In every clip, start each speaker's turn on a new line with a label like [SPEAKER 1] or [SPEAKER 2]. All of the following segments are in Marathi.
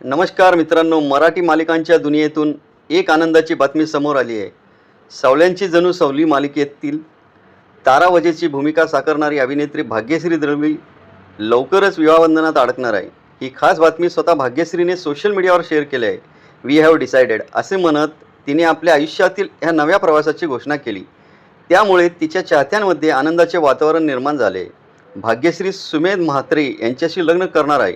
[SPEAKER 1] नमस्कार मित्रांनो, मराठी मालिकांच्या दुनियेतून एक आनंदाची बातमी समोर आली आहे. सावल्यांची जणू सावली मालिकेतील तारा वजेची भूमिका साकारणारी अभिनेत्री भाग्यश्री दळवी लवकरच विवाहबंधनात अडकणार आहे. ही खास बातमी स्वतः भाग्यश्रीने सोशल मीडियावर शेअर केली आहे. वी हॅव डिसाइडेड असे म्हणत तिने आपल्या आयुष्यातील ह्या नव्या प्रवासाची घोषणा केली. त्यामुळे तिच्या चाहत्यांमध्ये आनंदाचे वातावरण निर्माण झाले. भाग्यश्री सुमेध म्हात्रे यांच्याशी लग्न करणार आहे.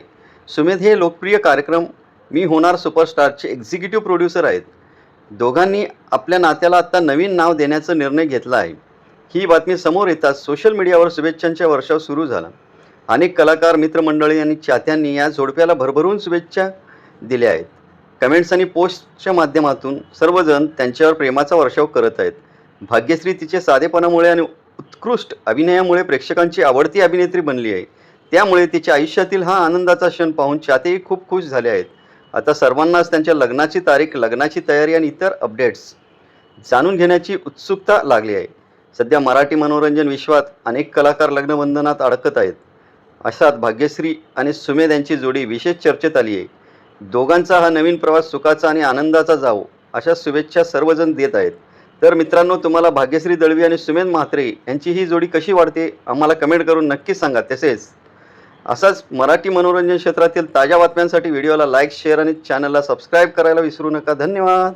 [SPEAKER 1] सुमेध हे लोकप्रिय कार्यक्रम मी होणार सुपरस्टारचे एक्झिक्युटिव्ह प्रोड्युसर आहेत. दोघांनी आपल्या नात्याला आत्ता नवीन नाव देण्याचा निर्णय घेतला आहे. ही बातमी समोर येताच सोशल मीडियावर शुभेच्छांचा वर्षाव सुरू झाला. अनेक कलाकार, मित्रमंडळी आणि चाहत्यांनी या जोडप्याला भरभरून शुभेच्छा दिल्या आहेत. कमेंट्स आणि पोस्टच्या माध्यमातून सर्वजण त्यांच्यावर प्रेमाचा वर्षाव करत आहेत. भाग्यश्री तिचे साधेपणामुळे आणि उत्कृष्ट अभिनयामुळे प्रेक्षकांची आवडती अभिनेत्री बनली आहे. त्यामुळे तिच्या आयुष्यातील हा आनंदाचा क्षण पाहून चाहतेही खूप खुश झाले आहेत. आता सर्वांनाच त्यांच्या लग्नाची तारीख, लग्नाची तयारी आणि इतर अपडेट्स जाणून घेण्याची उत्सुकता लागली आहे. सध्या मराठी मनोरंजन विश्वात अनेक कलाकार लग्नबंधनात अडकत आहेत. अशात भाग्यश्री आणि सुमेध यांची जोडी विशेष चर्चेत आली आहे. दोघांचा हा नवीन प्रवास सुखाचा आणि आनंदाचा जावो अशा शुभेच्छा सर्वजण देत आहेत. तर मित्रांनो, तुम्हाला भाग्यश्री दळवी आणि सुमेध म्हात्रे यांची ही जोडी कशी वाटते आम्हाला कमेंट करून नक्कीच सांगा. तसेच असाच मराठी मनोरंजन क्षेत्रातील ताज्या बातम्यांसाठी व्हिडिओला लाईक, शेअर आणि चॅनलला सबस्क्राईब करायला विसरू नका. धन्यवाद.